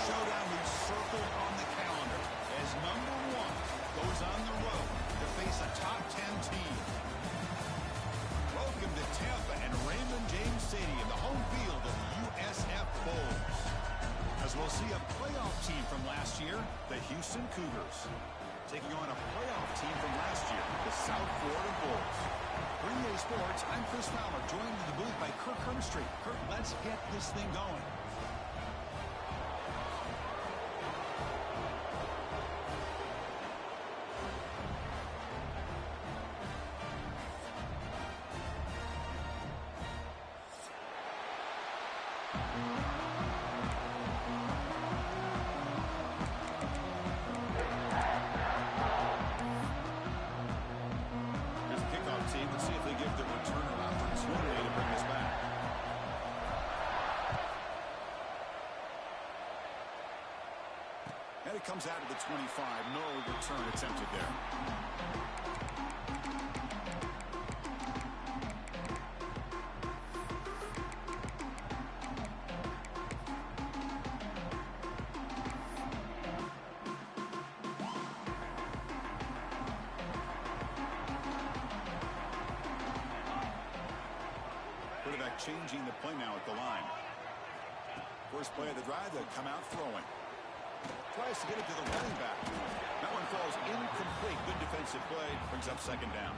showdown we've circled on the calendar as number 1 goes on the road to face a top 10 team. Welcome to Tampa and Raymond James Stadium, the home field of the USF Bulls. As we'll see a playoff team from last year, the Houston Cougars, taking on a playoff team from last year, the South Florida Bulls. For EA Sports, I'm Chris Fowler, joined in the booth by Kirk Hermstreet. Kirk, let's get this thing going. Let's see if they give the return an opportunity to bring us back. And it comes out of the 25. No return attempted there. Quarterback changing the play now at the line. First play of the drive, they'll come out throwing. Tries to get it to the running back. That one falls incomplete. Good defensive play. Brings up second down.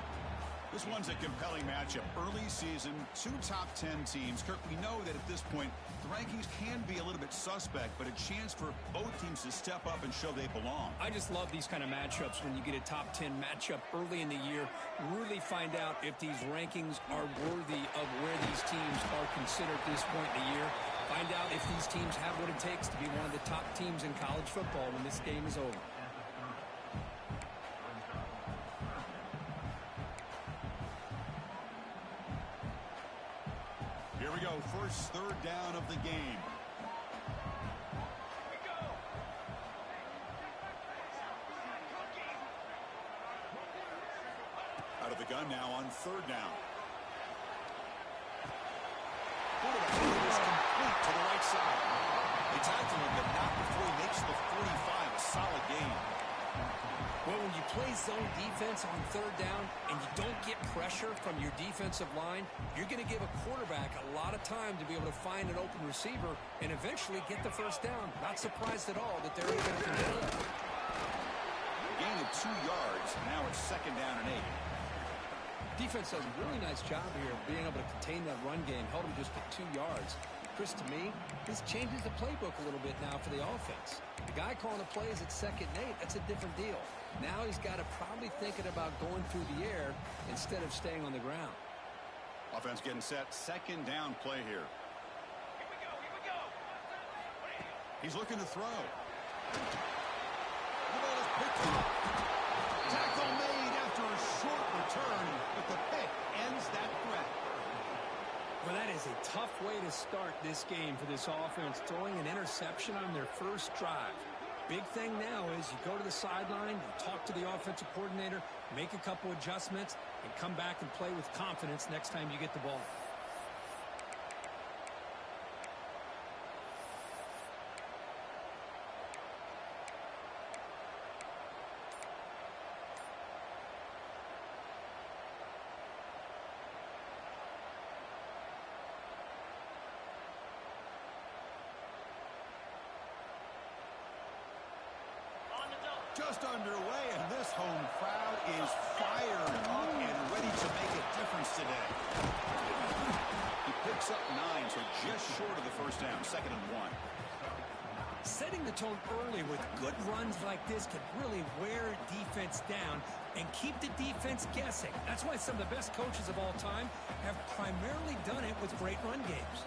This one's a compelling matchup. Early season, 2 top 10 teams. Kirk, we know that at this point, the rankings can be a little bit suspect, but a chance for both teams to step up and show they belong. I just love these kind of matchups when you get a top 10 matchup early in the year. Really find out if these rankings are worthy of where these teams are considered at this point in the year. Find out if these teams have what it takes to be one of the top teams in college football when this game is over. Here we go, first third down of the game. Out of the gun now on third down. Quarterback is complete to the right side. They tackle him, but not before he makes the 45. A solid gain. Well, when you play zone defense on third down and you don't get pressure from your defensive line, you're going to give a quarterback a lot of time to be able to find an open receiver and eventually get the first down. Not surprised at all that they're able to control it. Gain of 2 yards. Now it's second down and 8. Defense does a really nice job here of being able to contain that run game, held him just at 2 yards. Chris, to me, this changes the playbook a little bit now for the offense. The guy calling the plays at 2nd and 8, that's a different deal. Now he's got to probably thinking about going through the air instead of staying on the ground. Offense getting set. Second down play here. He's looking to throw. The ball is picked up. Tackle made after a short return, but the pick ends that threat. Well, that is a tough way to start this game for this offense, throwing an interception on their first drive. Big thing now is you go to the sideline, you talk to the offensive coordinator, make a couple adjustments, and come back and play with confidence next time you get the ball. Just underway, and this home crowd is fired up and ready to make a difference today. He picks up 9, so just short of the first down, 2nd and 1. Setting the tone early with good runs like this can really wear defense down and keep the defense guessing. That's why some of the best coaches of all time have primarily done it with great run games.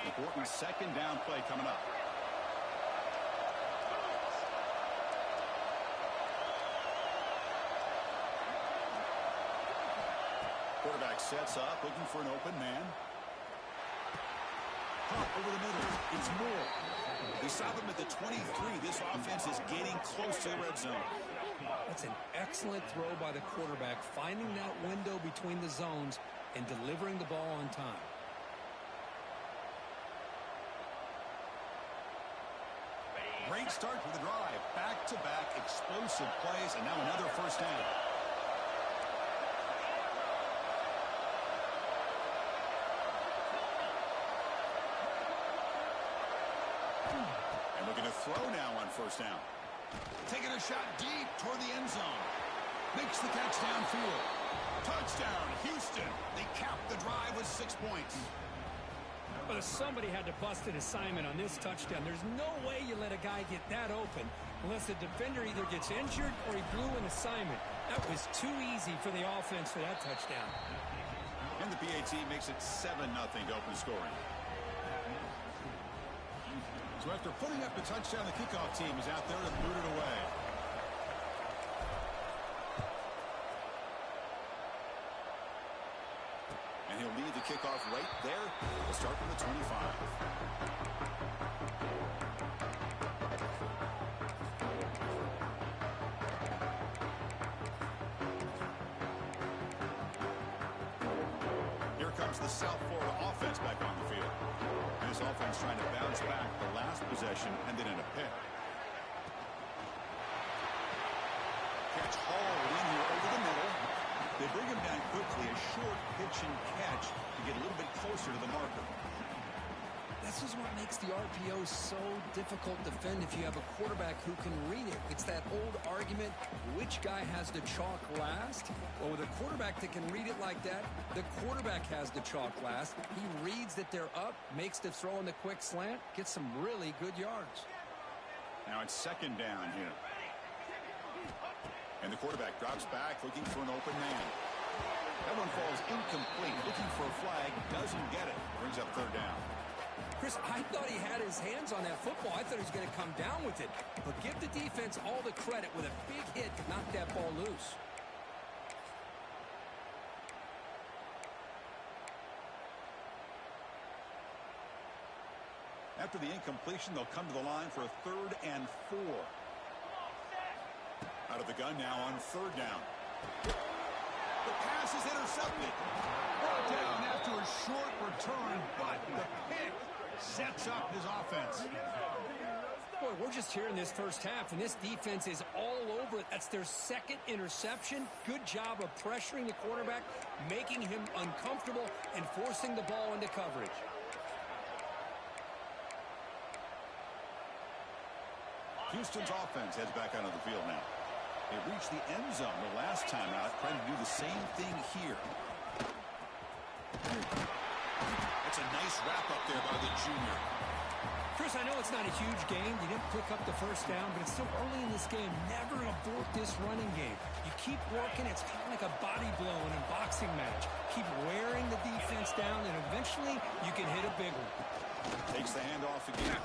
Important second down play coming up. Quarterback sets up, looking for an open man. Pump over the middle. It's Moore. They stop him at the 23. This offense is getting close to the red zone. That's an excellent throw by the quarterback, finding that window between the zones and delivering the ball on time. Great start for the drive. Back-to-back explosive plays, and now another first down. And looking to throw now on first down. Taking a shot deep toward the end zone. Makes the catch downfield. Touchdown, Houston. They capped the drive with 6 points. But somebody had to bust an assignment on this touchdown. There's no way you let a guy get that open unless the defender either gets injured or he blew an assignment. That was too easy for the offense for that touchdown. And the PAT makes it 7-0 to open scoring. So after putting up the touchdown, the kickoff team is out there to boot it away. And he'll lead the kickoff right there. We'll start from the 25. Here comes the South Florida offense back on the field. And this offense trying to bounce back the last possession and then in a pick. Catch hauled in here over the middle. They bring him down quickly, a short pitch and catch to get a little bit closer to the marker. This is what makes the RPO so difficult to defend if you have a quarterback who can read it. It's that old argument, which guy has the chalk last? Well, with a quarterback that can read it like that, the quarterback has the chalk last. He reads that they're up, makes the throw in the quick slant, gets some really good yards. Now it's second down here. And the quarterback drops back, looking for an open man. That one falls incomplete. Looking for a flag, doesn't get it. Brings up third down. Chris, I thought he had his hands on that football. I thought he was going to come down with it. But give the defense all the credit with a big hit to knock that ball loose. After the incompletion, they'll come to the line for a 3rd and 4. Out of the gun now on third down. The pass is intercepted. Brought down after a short return, but the pick sets up his offense. Boy, we're just here in this first half, and this defense is all over it. That's their second interception. Good job of pressuring the quarterback, making him uncomfortable, and forcing the ball into coverage. Houston's offense heads back out of the field now. They reached the end zone the last time out, trying to do the same thing here. That's a nice wrap up there by the junior. Chris, I know it's not a huge game. You didn't pick up the first down, but it's still early in this game. Never abort this running game. You keep working. It's kind of like a body blow in a boxing match. Keep wearing the defense down, and eventually you can hit a big one. Takes the handoff again.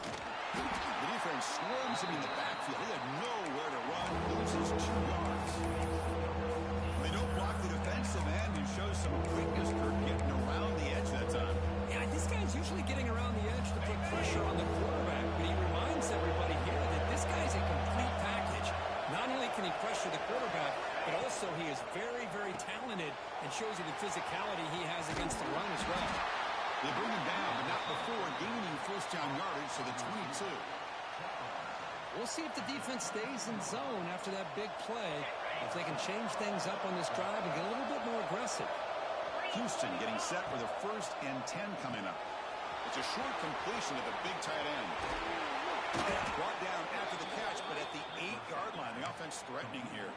The defense swarms him in the backfield. He had nowhere to run. Loses 2 yards. They don't block the defensive end and show some quickness for getting around the edge that time. Yeah, this guy's usually getting around the edge to put pressure on the quarterback, but he reminds everybody here that this guy's a complete package. Not only can he pressure the quarterback, but also he is very, very talented and shows you the physicality he has against the run as well. They bring him down, but not before gaining first down yardage to the 22. We'll see if the defense stays in zone after that big play, if they can change things up on this drive and get a little bit more aggressive. Houston getting set for the 1st and 10 coming up. It's a short completion to the big tight end. Brought down after the catch, but at the 8-yard line. The offense threatening here.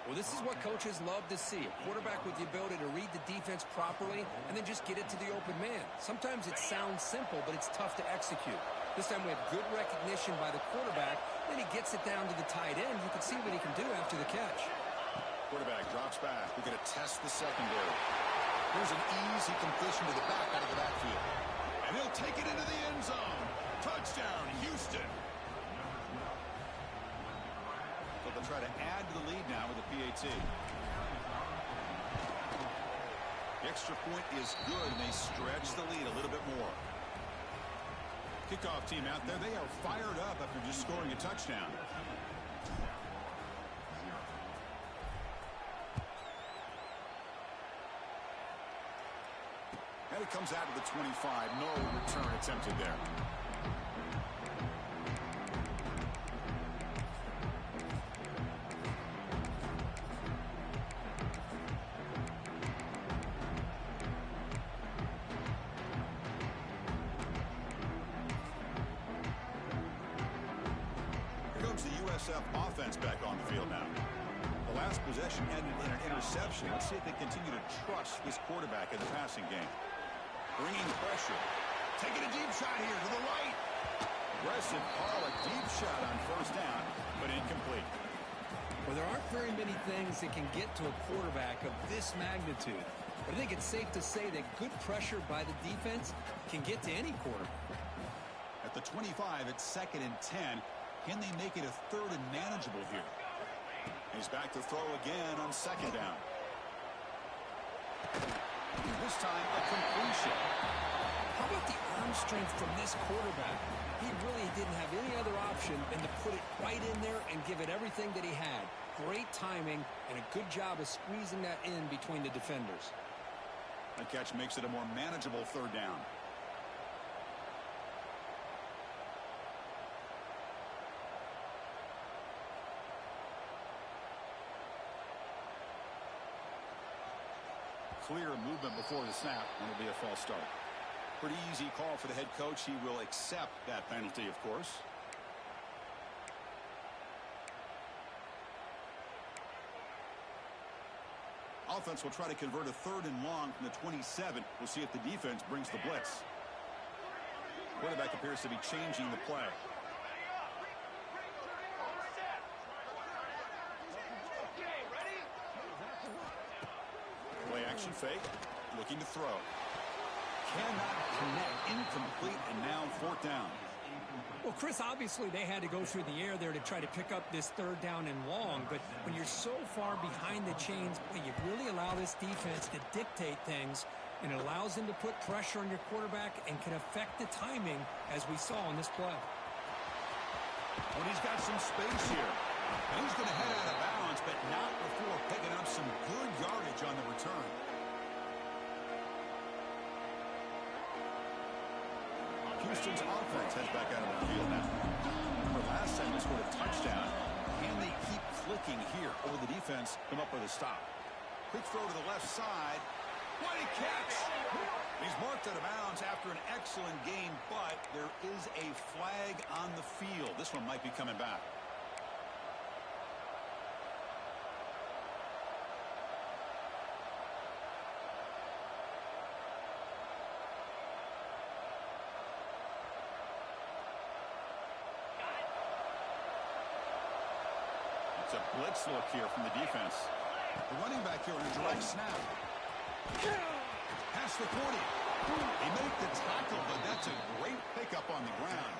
Well, this is what coaches love to see. A quarterback with the ability to read the defense properly and then just get it to the open man. Sometimes it sounds simple, but it's tough to execute. This time we have good recognition by the quarterback. Then he gets it down to the tight end. You can see what he can do after the catch. Quarterback drops back. We're going to test the secondary. Here's an easy completion to the back out of the backfield. And he'll take it into the end zone. Touchdown, Houston. So they'll try to add to the lead now with the PAT. The extra point is good, and they stretch the lead a little bit more. Kickoff team out there, they are fired up after just scoring a touchdown. And it comes out of the 25. No return attempted there. USF offense back on the field now. The last possession ended in an interception. Let's see if they continue to trust this quarterback in the passing game. Bringing pressure. Taking a deep shot here to the right. Aggressive call, a deep shot on first down, but incomplete. Well, there aren't very many things that can get to a quarterback of this magnitude. But I think it's safe to say that good pressure by the defense can get to any quarterback. At the 25, it's 2nd and 10. Can they make it a 3rd and manageable here? He's back to throw again on 2nd down. This time, a completion. How about the arm strength from this quarterback? He really didn't have any other option than to put it right in there and give it everything that he had. Great timing and a good job of squeezing that in between the defenders. The catch makes it a more manageable 3rd down. Clear movement before the snap, and it'll be a false start. Pretty easy call for the head coach. He will accept that penalty, of course. Offense will try to convert a 3rd and long from the 27. We'll see if the defense brings the blitz. Quarterback appears to be changing the play. Play action fake. Looking to throw. Cannot connect. Incomplete, and now 4th down. Well, Chris, obviously they had to go through the air there to try to pick up this 3rd down and long, but when you're so far behind the chains, you really allow this defense to dictate things, and it allows them to put pressure on your quarterback and can affect the timing, as we saw in this play. Well, he's got some space here. And he's going to head out of bounds, but not before picking up some good yardage on the return. Houston's offense heads back out of the field now. Remember, last time they scored a touchdown. Can they keep clicking here, or will the defense come up with a stop? Quick throw to the left side. What a catch! He's marked out of bounds after an excellent game, but there is a flag on the field. This one might be coming back. It's a blitz look here from the defense. The running back here on a direct snap. Past the 40. They make the tackle, but that's a great pickup on the ground.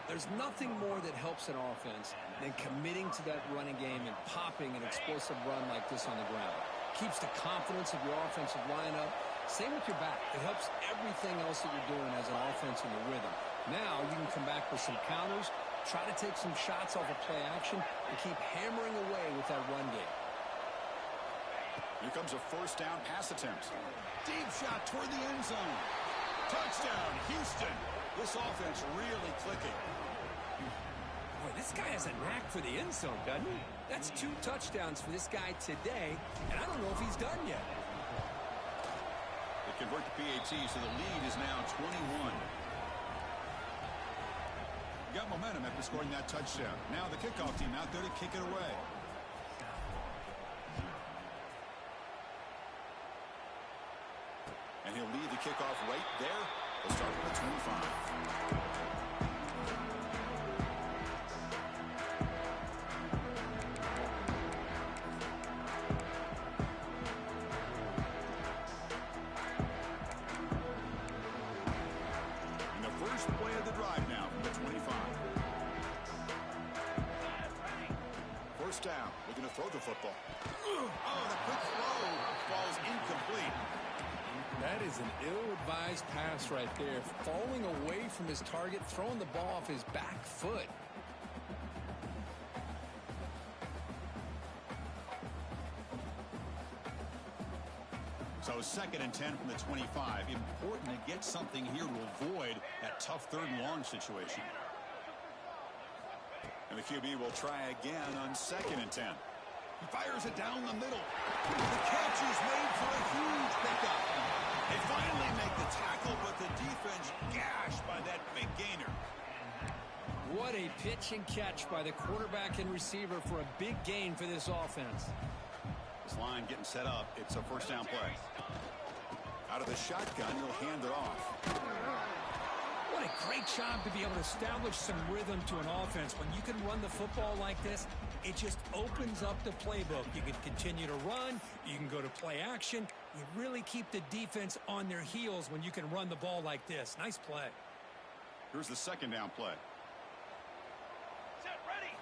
There's nothing more that helps an offense than committing to that running game and popping an explosive run like this on the ground. Keeps the confidence of your offensive lineup. Same with your back. It helps everything else that you're doing as an offense in the rhythm. Now you can come back with some counters, try to take some shots off of play action, and keep hammering away with that run game. Here comes a 1st down pass attempt. Deep shot toward the end zone. Touchdown, Houston. This offense really clicking. Boy, this guy has a knack for the end zone, doesn't he? That's 2 touchdowns for this guy today, and I don't know if he's done yet. They convert the PAT, so the lead is now 21. Got momentum after scoring that touchdown. Now the kickoff team out there to kick it away. And he'll lead the kickoff right there. We'll start from the 25. And the first play of the drive now from the 25. 1st down. Looking to throw the football. Oh, the quick throw falls incomplete. That is an ill-advised pass right there. Falling away from his target, throwing the ball off his back foot. So 2nd and 10 from the 25. Important to get something here to avoid that tough 3rd and long situation. And the QB will try again on 2nd and 10. He fires it down the middle. The catch is made for a huge pickup. They finally make the tackle, but the defense gashed by that big gainer. What a pitch and catch by the quarterback and receiver for a big gain for this offense. This line getting set up. It's a first down play. Out of the shotgun, he'll hand it off. What a great job to be able to establish some rhythm to an offense. When you can run the football like this, it just opens up the playbook. You can continue to run. You can go to play action. You really keep the defense on their heels when you can run the ball like this. Nice play. Here's the second down play. Set, ready.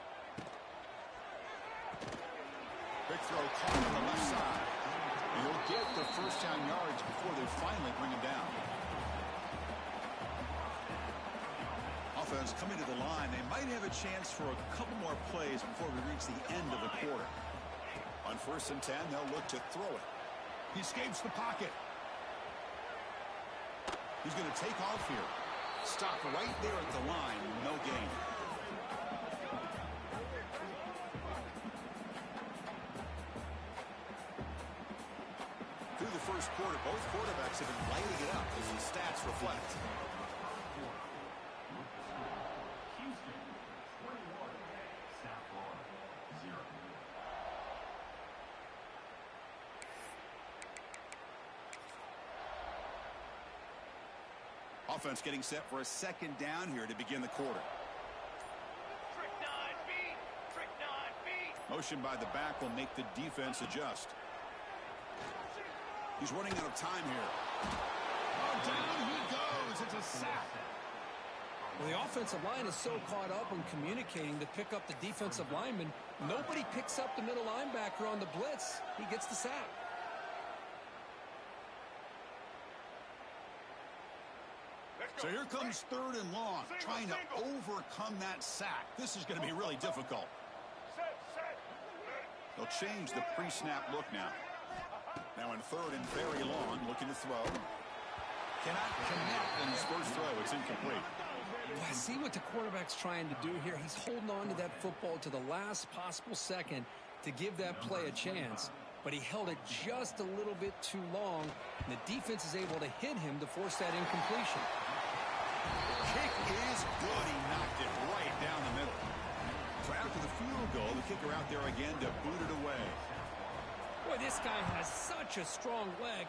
Big throw caught on the left side. And he'll get the first down yards before they finally bring him down. Offense coming to the line. They might have a chance for a couple more plays before we reach the end of the quarter. On 1st and 10, they'll look to throw it. He escapes the pocket. He's going to take off here. Stop right there at the line. No gain. Through the first quarter, both quarterbacks have been lighting it up as the stats reflect. Offense getting set for a second down here to begin the quarter. Trick 9-feet. Trick 9-feet. Motion by the back will make the defense adjust. He's running out of time here. Oh, down he goes. It's a sack. Well, the offensive line is so caught up in communicating to pick up the defensive lineman. Nobody picks up the middle linebacker on the blitz. He gets the sack. So here comes 3rd and long, trying to overcome that sack. This is going to be really difficult. They'll change the pre-snap look now. Now in 3rd and very long, looking to throw. Cannot connect in his first throw. It's incomplete. Well, I see what the quarterback's trying to do here. He's holding on to that football to the last possible second to give that play a chance. But he held it just a little bit too long, and the defense is able to hit him to force that incompletion. Kick is good. He knocked it right down the middle. So after the field goal, the kicker out there again to boot it away. Boy, this guy has such a strong leg.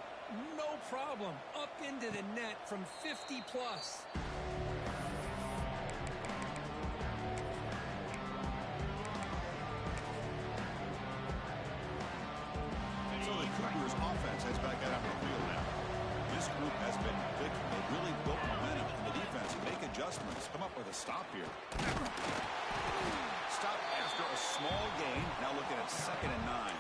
No problem. Up into the net from 50 plus. So the Cougars offense heads back out on the field now. This group has been clicking. They've really built momentum in the defense. Make adjustments. Come up with a stop here. Stop after a small gain. Now looking at 2nd and 9.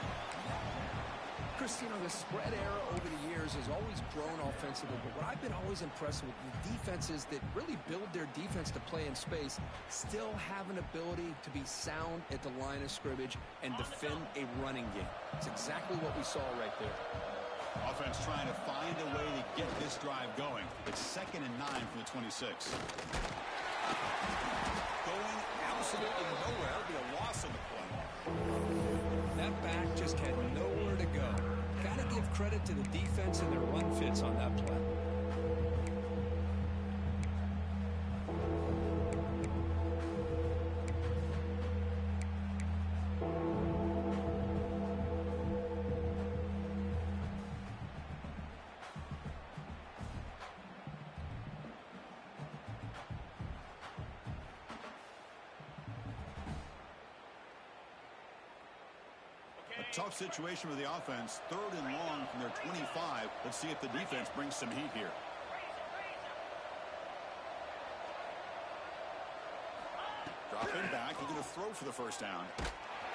Chris, you know, the spread era over the years has always grown offensively, but what I've been always impressed with the defenses that really build their defense to play in space still have an ability to be sound at the line of scrimmage and defend a running game. It's exactly what we saw right there. Offense trying to find a way to get this drive going. It's 2nd and 9 from the 26. Going absolutely nowhere. It'll be a loss on the play. That back just had nowhere to go. Got to give credit to the defense and their run fits on that play. Tough situation with the offense. 3rd and long from their 25. Let's see if the defense brings some heat here. Dropping back. He's going to throw for the first down.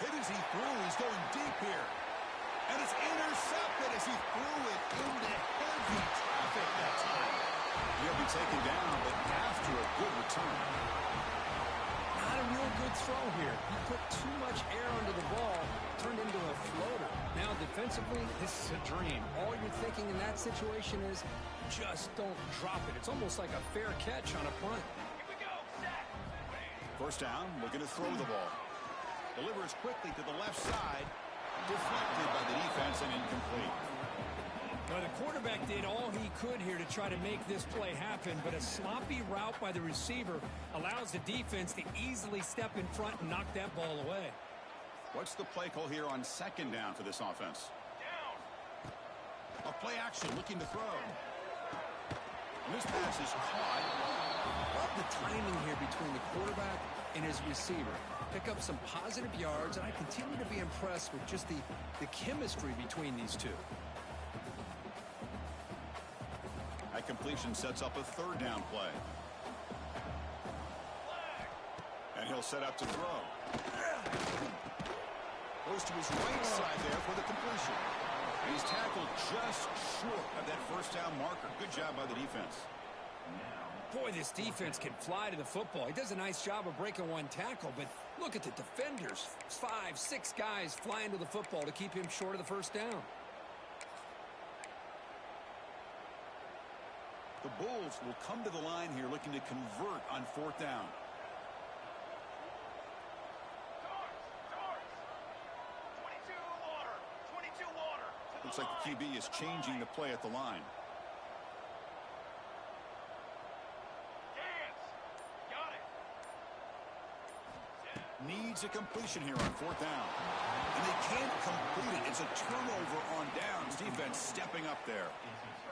Hit as he threw. He's going deep here. And it's intercepted as he threw it into heavy traffic that time. He'll be taken down, but after a good return. Not a real good throw here. He put too much air under the ball, turned into a floater. Now defensively, this is a dream. All you're thinking in that situation is just don't drop it. It's almost like a fair catch on a punt. Here we go. Set. First down, looking to throw the ball. Delivers quickly to the left side. Deflected by the defense and incomplete. Well, the quarterback did all he could here to try to make this play happen, but a sloppy route by the receiver allows the defense to easily step in front and knock that ball away. What's the play call here on second down for this offense? A play action looking to throw. And this pass is caught. Love the timing here between the quarterback and his receiver. Pick up some positive yards, and I continue to be impressed with just the chemistry between these two. That completion sets up a third down play. And he'll set up to throw. Goes to his right side there for the completion. And he's tackled just short of that first down marker. Good job by the defense. Boy, this defense can fly to the football. He does a nice job of breaking one tackle, but look at the defenders. 5, 6 guys flying to the football to keep him short of the first down. The Bulls will come to the line here looking to convert on fourth down. Looks like the QB is changing the play at the line. Needs a completion here on fourth down. And they can't complete it. It's a turnover on downs. Defense stepping up there.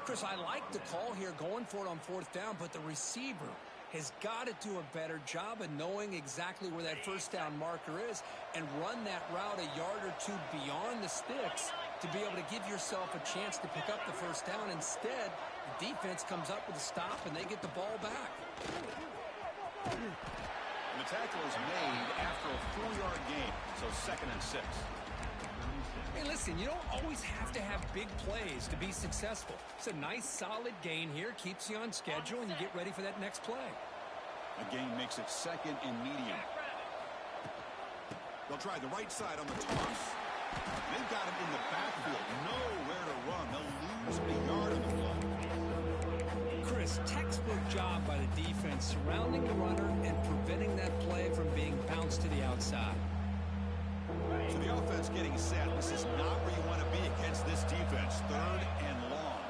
Chris, I like the call here going for it on fourth down, but the receiver has got to do a better job of knowing exactly where that first down marker is and run that route a yard or two beyond the sticks to be able to give yourself a chance to pick up the first down. Instead, the defense comes up with a stop and they get the ball back. And the tackle is made after a 4-yard gain, so 2nd and 6. Hey, listen, you don't always have to have big plays to be successful. It's a nice, solid gain here, keeps you on schedule, and you get ready for that next play. A gain makes it 2nd and medium. They'll try the right side on the toss. They've got him in the backfield, nowhere to run. They'll lose a yard on the play. Chris, textbook job by the defense surrounding the runner and preventing that play from being bounced to the outside. So the offense getting set. This is not where you want to be against this defense. 3rd and long.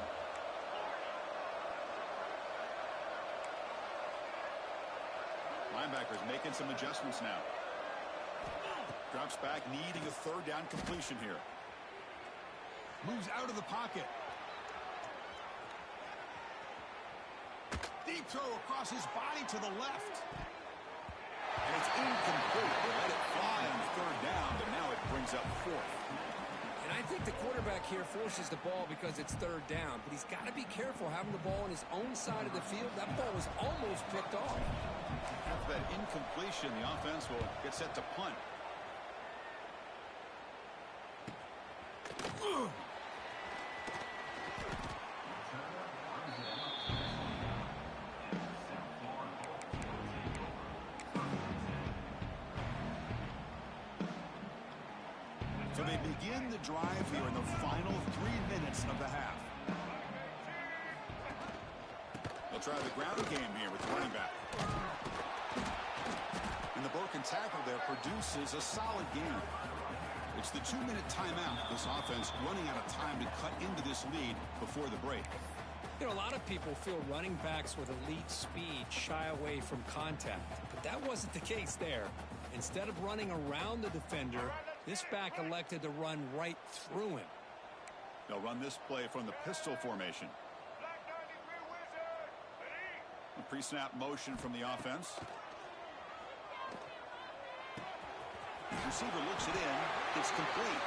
Linebackers making some adjustments now. Drops back, needing a 3rd down completion here. Moves out of the pocket. Deep throw across his body to the left. And it's incomplete. They let it fly on 3rd down, but now it brings up 4th. And I think the quarterback here forces the ball because it's 3rd down, but he's got to be careful having the ball on his own side of the field. That ball was almost picked off. After that incompletion, the offense will get set to punt. So they begin the drive here in the final 3 minutes of the half. They'll try the ground game here with the running back. And the broken tackle there produces a solid game. It's the 2-minute timeout. This offense running out of time to cut into this lead before the break. You know, a lot of people feel running backs with elite speed shy away from contact, but that wasn't the case there. Instead of running around the defender, this back elected to run right through him. They'll run this play from the pistol formation. A pre-snap motion from the offense. Receiver looks it in. It's complete.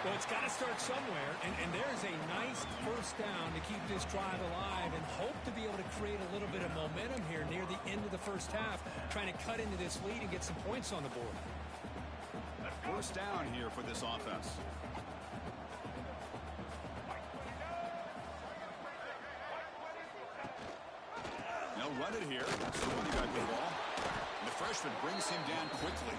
Well, it's got to start somewhere, and there's a nice first down to keep this drive alive and hope to be able to create a little bit of momentum here near the end of the first half, trying to cut into this lead and get some points on the board. First down here for this offense. They'll run it here. Soon they got the ball. And the freshman brings him down quickly.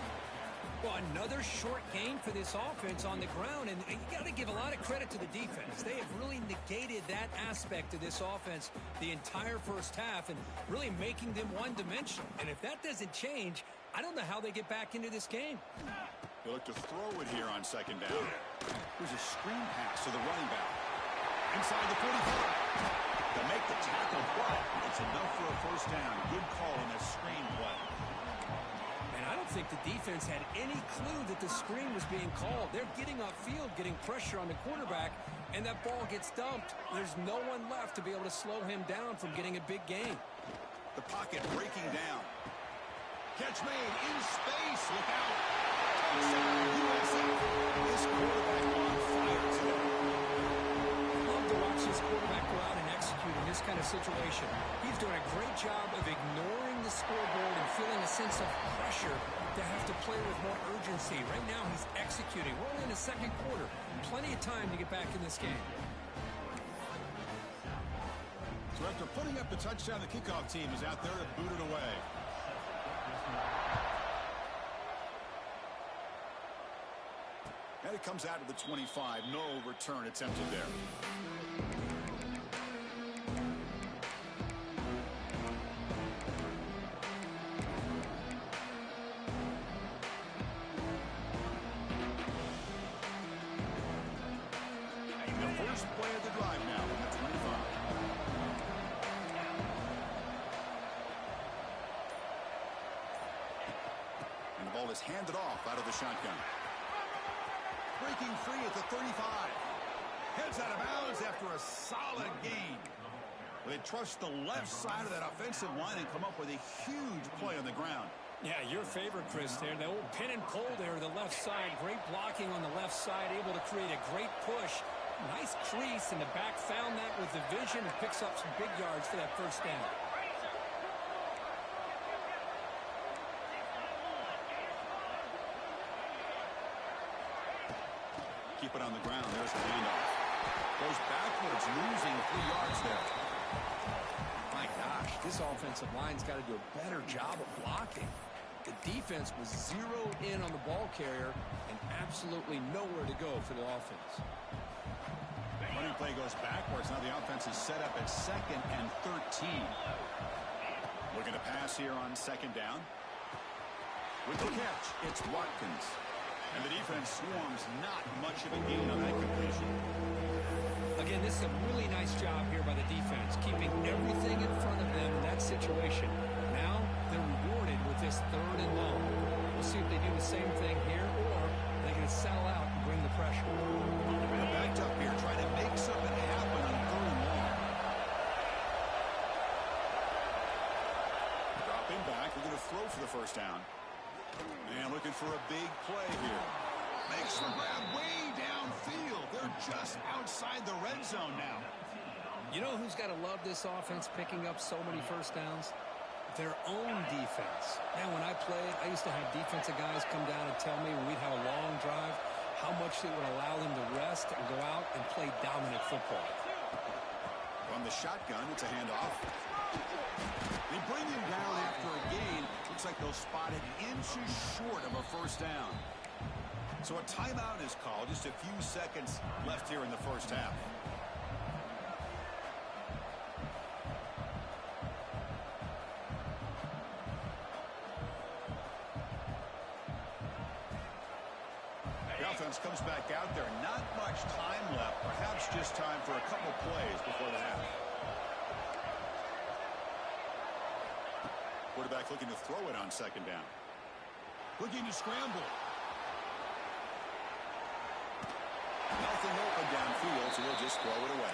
Well, another short gain for this offense on the ground, and you got to give a lot of credit to the defense. They have really negated that aspect of this offense the entire first half and really making them one-dimensional. And if that doesn't change, I don't know how they get back into this game. They look to throw it here on 2nd down. Here's a screen pass to the running back. Inside the 45. They'll make the tackle, but it's enough for a first down. Good call on that screen play. And I don't think the defense had any clue that the screen was being called. They're getting upfield, getting pressure on the quarterback, and that ball gets dumped. There's no one left to be able to slow him down from getting a big gain. The pocket breaking down. Catch made in space. Look out. Touchdown, USF. This quarterback on fire today. Love to watch this quarterback go out and execute in this kind of situation. He's doing a great job of ignoring the scoreboard and feeling a sense of pressure to have to play with more urgency. Right now, he's executing. We're only in the second quarter. Plenty of time to get back in this game. So after putting up the touchdown, the kickoff team is out there to boot it away. And it comes out to the 25. No return attempted there. The first play of the drive now from the 25. And the ball is handed off out of the shotgun. Breaking free at the 35. Heads out of bounds after a solid gain. They trust the left side of that offensive line and come up with a huge play on the ground. Yeah, your favorite, Chris, there. The old pin and pull there to the left side. Great blocking on the left side, able to create a great push. Nice crease in the back. Found that with the vision and picks up some big yards for that first down. Keep it on the ground. There's the handoff. Goes backwards, losing 3 yards there. My gosh, this offensive line's got to do a better job of blocking. The defense was zeroed in on the ball carrier and absolutely nowhere to go for the offense. Running play goes backwards. Now the offense is set up at 2nd and 13. Looking to pass here on 2nd down. With the catch, it's Watkins. And the defense swarms, not much of a gain on that completion. Again, this is a really nice job here by the defense, keeping everything in front of them in that situation. Now they're rewarded with this 3rd and long. We'll see if they do the same thing here, or they're going to settle out and bring the pressure. They're backed up here, trying to make something happen on 3rd and long. Dropping back, they're going to throw for the first down. And looking for a big play here. Makes the grab way downfield. They're just outside the red zone now. You know who's got to love this offense picking up so many first downs? Their own defense. Man, when I played, I used to have defensive guys come down and tell me when we'd have a long drive how much it would allow them to rest and go out and play dominant football. From the shotgun, it's a handoff. They bring him down after a gain. Looks like they'll spot it inches short of a first down. So a timeout is called. Just a few seconds left here in the first half. The offense comes back out there. Not much time left. Perhaps just time for a couple plays before the half. Quarterback looking to throw it on 2nd down. Looking to scramble. Nothing open downfield, so he'll just throw it away.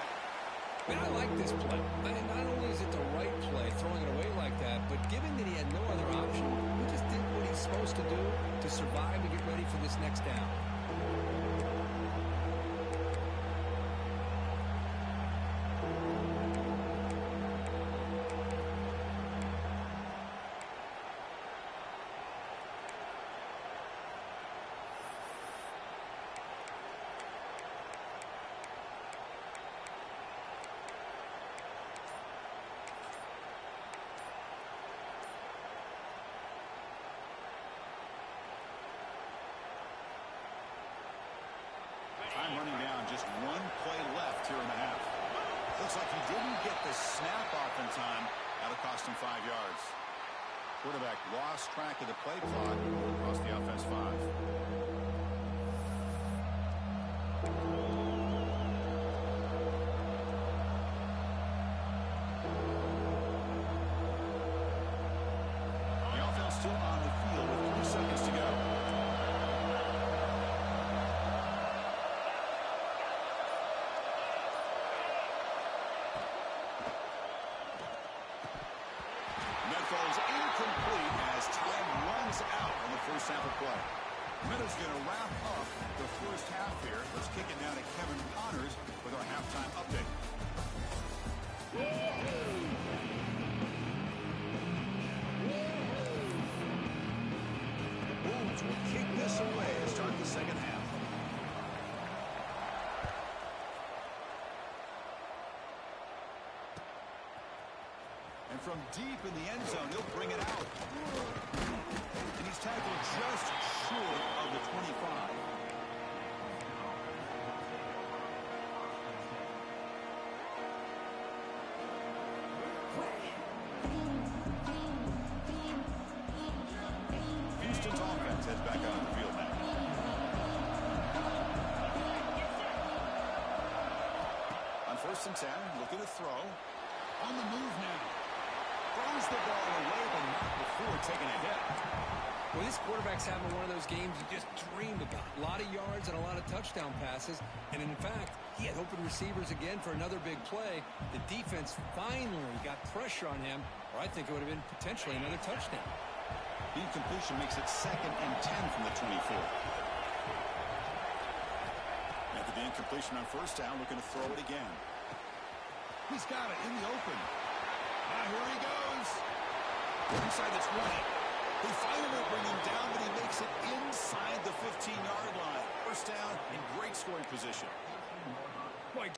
Man, I like this play. Not only is it the right play, throwing it away like that, but given that he had no other option, he just did what he's supposed to do to survive and get ready for this next down. Time running down, just 1 play left here in the half. Looks like he didn't get the snap off in time. That'll cost him 5 yards. Quarterback lost track of the play clock. Cost the offense 5. Minutes going to wrap up the first half here. Let's kick it now to Kevin Connors with our halftime update. The Bulls will kick this away to start the second half. And from deep in the end zone, he'll bring it out. And he's tackled just short of the 25. Houston's offense heads back out on the field now. On 1st and 10, looking to throw. On the move now. Throws the ball away, but not before taking a hit. Well, this quarterback's having one of those games you just dreamed about. A lot of yards and a lot of touchdown passes. And in fact, he had open receivers again for another big play. The defense finally got pressure on him, or I think it would have been potentially another touchdown. The incompletion makes it 2nd and 10 from the 24. After the incompletion on 1st down, looking to throw it again. He's got it in the open. Now here he goes. Inside the 20. They finally will bring him down, but he makes it inside the 15-yard line. 1st down in great scoring position. Boy.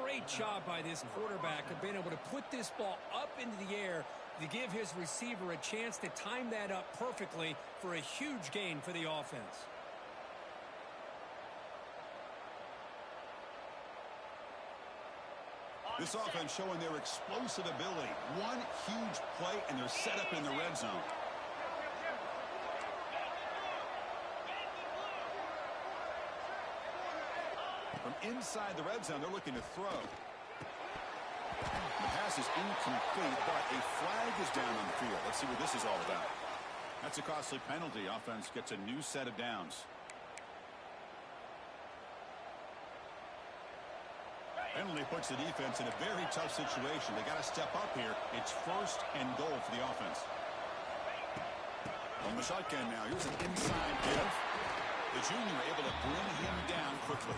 Great job by this quarterback of being able to put this ball up into the air to give his receiver a chance to time that up perfectly for a huge gain for the offense. This offense showing their explosive ability. One huge play, and they're set up in the red zone. From inside the red zone, they're looking to throw. The pass is incomplete, but a flag is down on the field. Let's see what this is all about. That's a costly penalty. Offense gets a new set of downs. Penalty puts the defense in a very tough situation. They got to step up here. It's 1st and goal for the offense. On the shotgun now, here's an inside give. The junior able to bring him down quickly.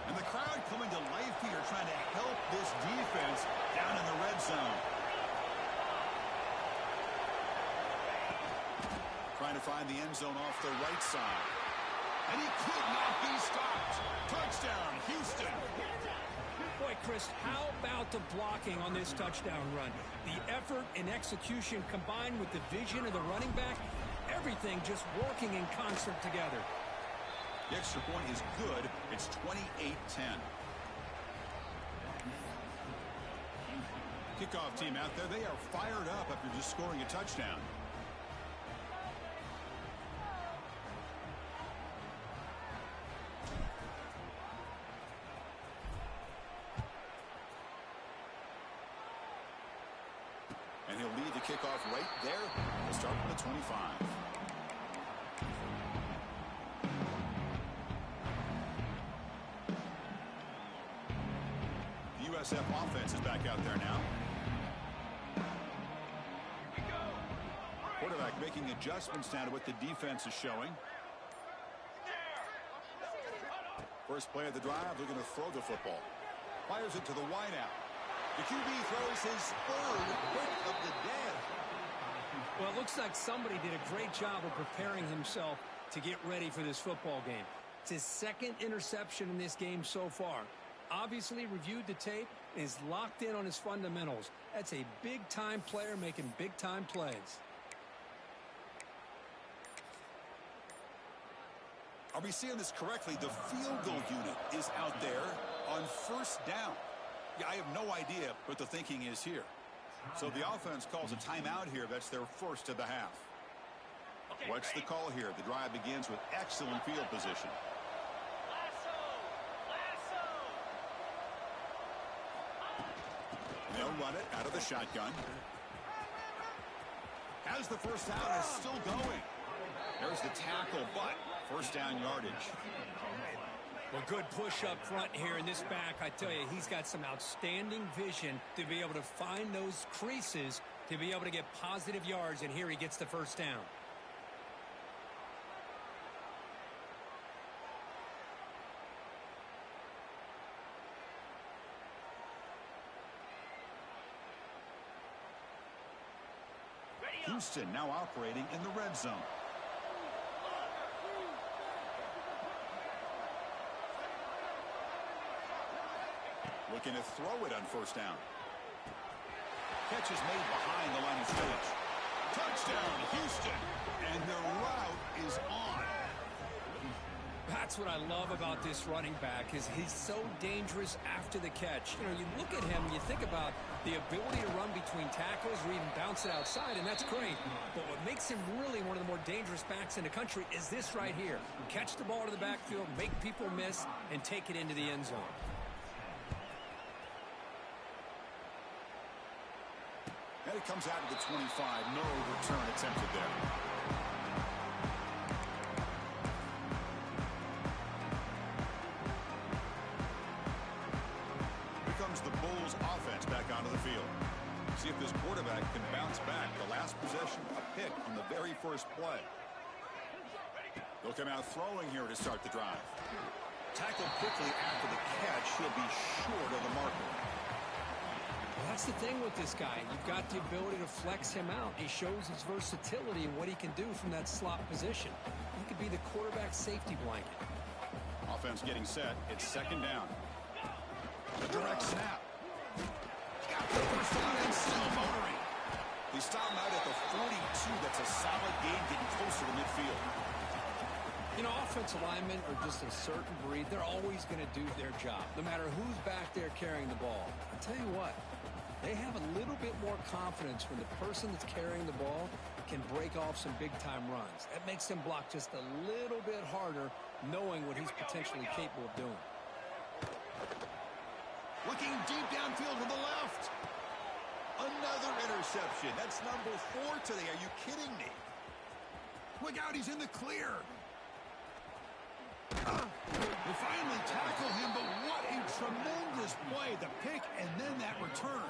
And the crowd coming to life here, trying to help this defense down in the red zone. Trying to find the end zone off the right side. And he could not be stopped. Touchdown, Houston. Boy, Chris, how about the blocking on this touchdown run? The effort and execution combined with the vision of the running back, everything just working in concert together. The extra point is good. It's 28-10. Kickoff team out there, they are fired up after just scoring a touchdown. And he'll lead the kickoff right there. We'll start from the 25. The USF offense is back out there now. Quarterback making adjustments now to what the defense is showing. First play of the drive, looking to throw the football. Fires it to the wideout. The QB throws his 3rd hit of the day. Well, it looks like somebody did a great job of preparing himself to get ready for this football game. It's his 2nd interception in this game so far. Obviously reviewed the tape and is locked in on his fundamentals. That's a big-time player making big-time plays. A Are we seeing this correctly? The field goal unit is out there on first down. Yeah, I have no idea what the thinking is here. So the offense calls a timeout here. That's their first of the half. Okay, What's the call here? The drive begins with excellent field position. They'll run it out of the shotgun. Has the first down, is still going. There's the tackle, but first down yardage. Well, good push up front here in this back. I tell you, he's got some outstanding vision to be able to find those creases to be able to get positive yards, and here he gets the first down. Houston now operating in the red zone. Looking to throw it on first down. Catch is made behind the line of scrimmage. Touchdown, Houston. And the route is on. That's what I love about this running back is he's so dangerous after the catch. You know, you look at him and you think about the ability to run between tackles or even bounce it outside, and that's great. But what makes him really one of the more dangerous backs in the country is this right here. Catch the ball to the backfield, make people miss, and take it into the end zone. And it comes out of the 25. No return attempted there. The Bulls offense back onto the field. See if this quarterback can bounce back. The last possession, a pick on the very first play. They'll come out throwing here to start the drive. Tackled quickly after the catch. He'll be short of the marker. Well, that's the thing with this guy. You've got the ability to flex him out. He shows his versatility and what he can do from that slot position. He could be the quarterback safety blanket. Offense getting set. It's second down. A direct snap. Got the first down and still motoring. They stop him out at the 42. That's a solid game getting closer to midfield. You know, offensive linemen are just a certain breed. They're always going to do their job, no matter who's back there carrying the ball. I'll tell you what, they have a little bit more confidence when the person that's carrying the ball can break off some big-time runs. That makes him block just a little bit harder, knowing what he's potentially capable of doing. Looking deep downfield to the left. Another interception. That's number 4 today. Are you kidding me? Look out, he's in the clear. They finally tackle him, but what a tremendous play. The pick and then that return.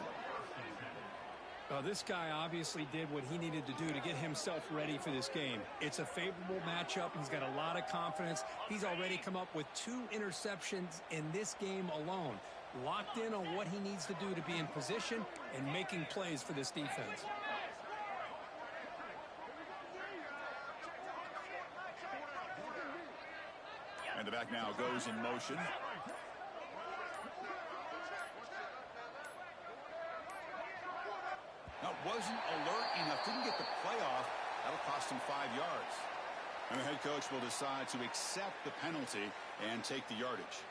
This guy obviously did what he needed to do to get himself ready for this game. It's a favorable matchup. He's got a lot of confidence. He's already come up with 2 interceptions in this game alone. Locked in on what he needs to do to be in position and making plays for this defense. And the back now goes in motion. Now, wasn't alert enough. Didn't get the play off. That'll cost him 5 yards. And the head coach will decide to accept the penalty and take the yardage.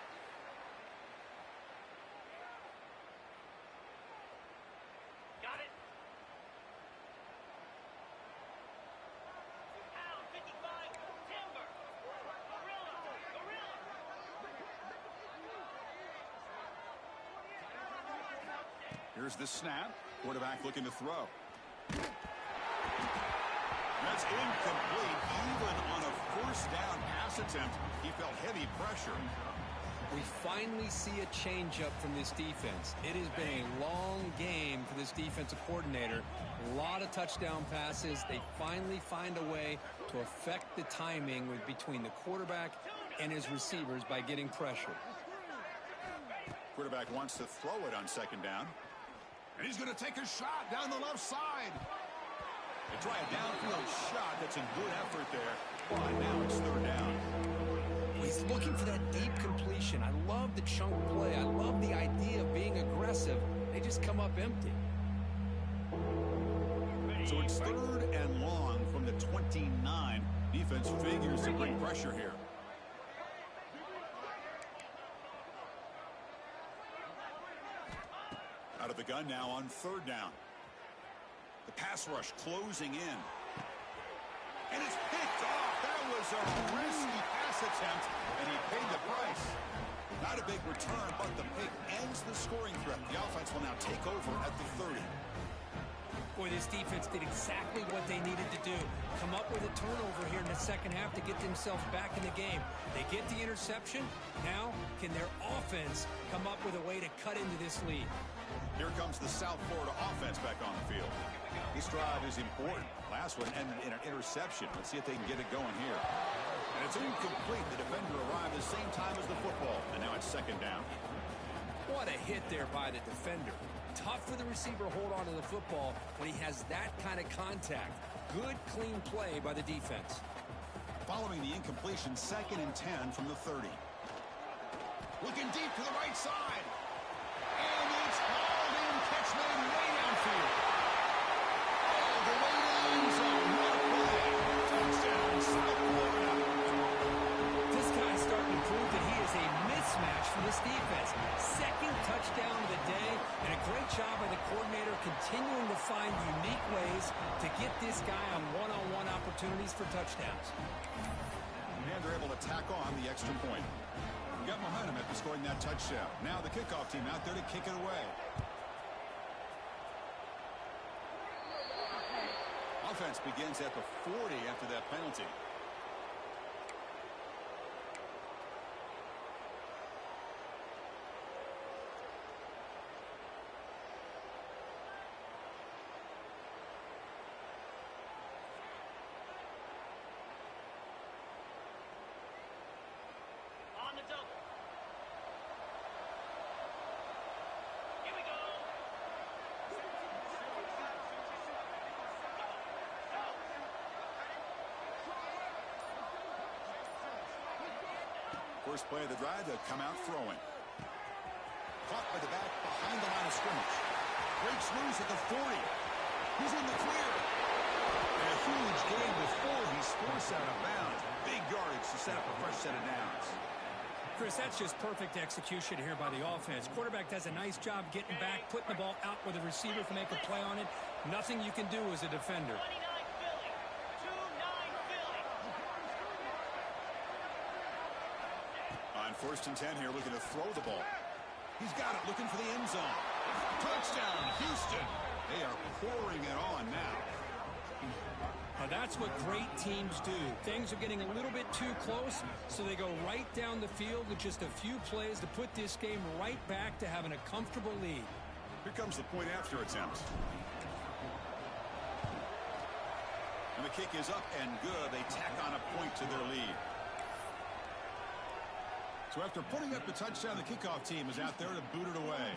Here's the snap. Quarterback looking to throw. That's incomplete. Even on a first down pass attempt, he felt heavy pressure. We finally see a changeup from this defense. It has been a long game for this defensive coordinator. A lot of touchdown passes. They finally find a way to affect the timing between the quarterback and his receivers by getting pressure. Quarterback wants to throw it on second down. And he's going to take a shot down the left side. They try a downfield shot. That's a good effort there. But now it's third down. He's looking for that deep completion. I love the chunk play. I love the idea of being aggressive. They just come up empty. So it's third and long from the 29. Defense figures to bring pressure here. Out of the gun now on third down. The pass rush closing in. And it's picked off. That was a risky pass attempt, and he paid the price. Not a big return, but the pick ends the scoring threat. The offense will now take over at the 30. Boy, this defense did exactly what they needed to do. Come up with a turnover here in the second half to get themselves back in the game. They get the interception. Now, can their offense come up with a way to cut into this lead? Here comes the South Florida offense back on the field. This drive is important. Last one ended in an interception. Let's see if they can get it going here. And it's incomplete. The defender arrived the same time as the football. And now it's second down. What a hit there by the defender. Tough for the receiver to hold on to the football when he has that kind of contact. Good, clean play by the defense. Following the incompletion, 2nd and 10 from the 30. Looking deep to the right side. And it's hauled in. Catch made way downfield. All the way to the end zone. What a play. Touchdown, South Florida. This guy's starting to prove that he is a mismatch for this defense. Second touchdown of the day, and a great job by the coordinator continuing to find unique ways to get this guy on one-on-one opportunities for touchdowns. And they're able to tack on the extra point. Got momentum after scoring that touchdown. Now the kickoff team out there to kick it away. Offense begins at the 40 after that penalty. On the double. Here we go. First play of the drive, to come out throwing. Caught by the back behind the line of scrimmage. Breaks loose at the 40. He's in the clear. And a huge gain before he's forced out of bounds. Big yardage to set up a fresh set of downs. Chris, that's just perfect execution here by the offense. Quarterback does a nice job getting back, putting the ball out where the receiver can make a play on it. Nothing you can do as a defender. 29 Philly. 2-9 Philly. On 1st and 10 here, looking to throw the ball. He's got it, looking for the end zone. Touchdown, Houston. They are pouring it on now. That's what great teams do. Things are getting a little bit too close, so they go right down the field with just a few plays to put this game right back to having a comfortable lead. Here comes the point after attempt. And the kick is up and good. They tack on a point to their lead. So after putting up the touchdown, the kickoff team is out there to boot it away.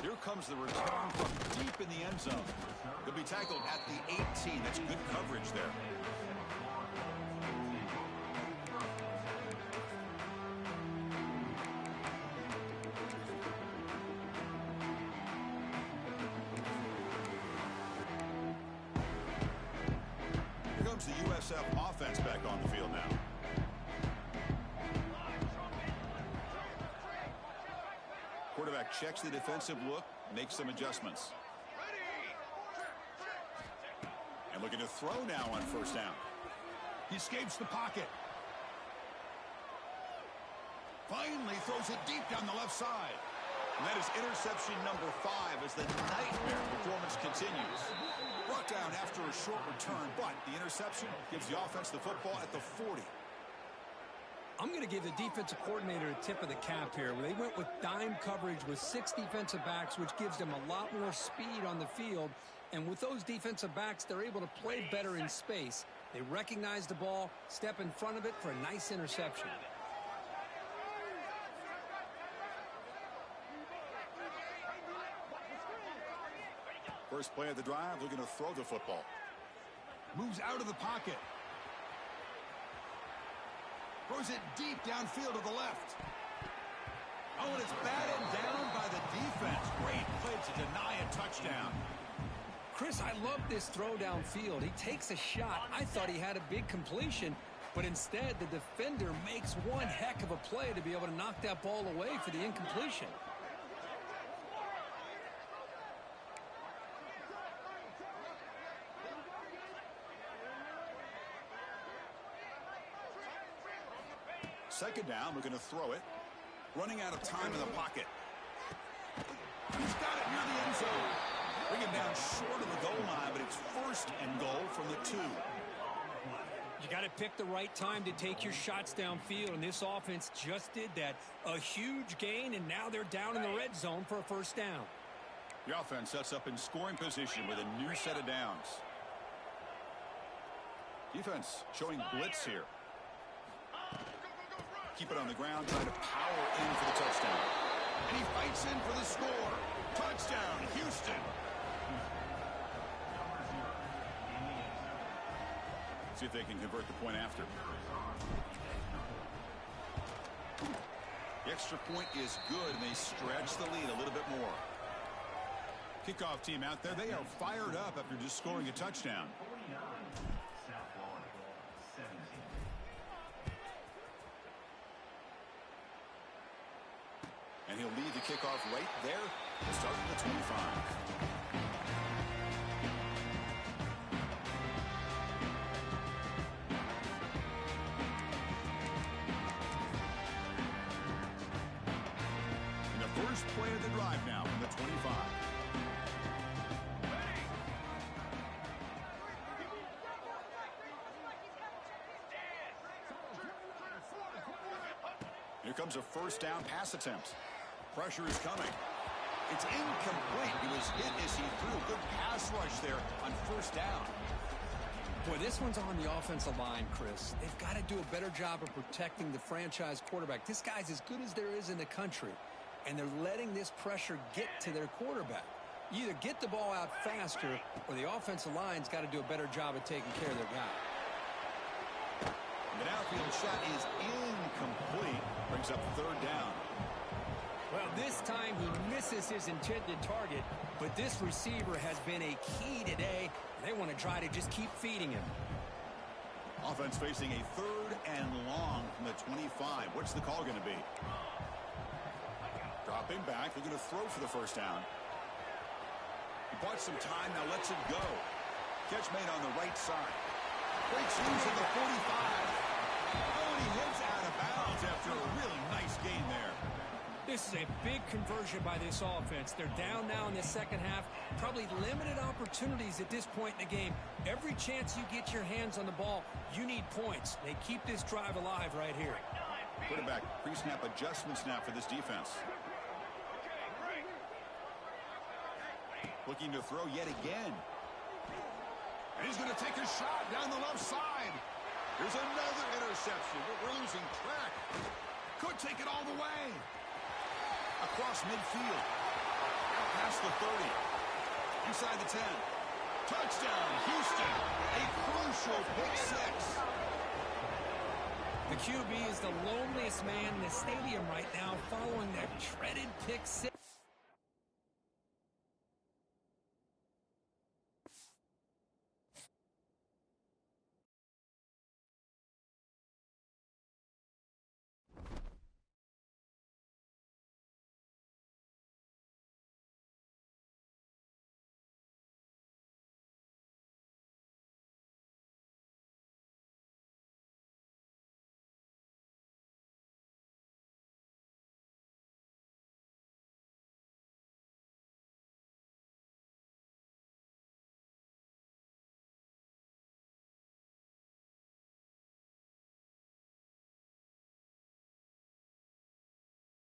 Here comes the return from deep in the end zone. They'll be tackled at the 18. That's good coverage there. Here comes the USF offense back on the field now. Quarterback checks the defensive look, makes some adjustments. And looking to throw now on 1st down. He escapes the pocket. Finally throws it deep down the left side. And that is interception number 5 as the nightmare performance continues. Brought down after a short return, but the interception gives the offense the football at the 40. I'm going to give the defensive coordinator a tip of the cap here. They went with dime coverage with 6 defensive backs, which gives them a lot more speed on the field. And with those defensive backs, they're able to play better in space. They recognize the ball, step in front of it for a nice interception. First play of the drive, looking to throw the football. Moves out of the pocket. Throws it deep downfield to the left. Oh, and it's batted down by the defense. Great play to deny a touchdown. Chris, I love this throw downfield. He takes a shot. I thought he had a big completion, but instead the defender makes one heck of a play to be able to knock that ball away for the incompletion. Second down, we're going to throw it. Running out of time in the pocket. He's got it near the end zone. Bring him down short of the goal line, but it's first and goal from the 2. You got to pick the right time to take your shots downfield, and this offense just did that. A huge gain, and now they're down in the red zone for a first down. The offense sets up in scoring position with a new set of downs. Defense showing blitz here. Keep it on the ground, trying to power in for the touchdown. And he fights in for the score. Touchdown, Houston. See if they can convert the point after. The extra point is good, and they stretch the lead a little bit more. Kickoff team out there, they are fired up after just scoring a touchdown. And he'll lead the kickoff right there to start from the 25. And the first play of the drive now from the 25. Here comes a first down pass attempt. Pressure is coming. It's incomplete. He was hit as he threw a good pass rush there on first down. Boy, this one's on the offensive line, Chris. They've got to do a better job of protecting the franchise quarterback. This guy's as good as there is in the country, and they're letting this pressure get to their quarterback. You either get the ball out faster, or the offensive line's got to do a better job of taking care of their guy. The outfield shot is incomplete. Brings up third down. Well, this time he misses his intended target, but this receiver has been a key today. They want to try to just keep feeding him. Offense facing a third and long from the 25. What's the call going to be? Dropping back. They're going to throw for the first down. He bought some time. Now lets it go. Catch made on the right side. Breaks loose at the 45. Oh, and he heads out of bounds after a really nice gain there. This is a big conversion by this offense. They're down now in the second half. Probably limited opportunities at this point in the game. Every chance you get your hands on the ball, you need points. They keep this drive alive right here. Quarterback pre-snap adjustments now for this defense. Looking to throw yet again. And he's going to take a shot down the left side. There's another interception. We're losing track. Could take it all the way. Across midfield. Out past the 30. Inside the 10. Touchdown, Houston. A crucial pick six. The QB is the loneliest man in the stadium right now following that dreaded pick six.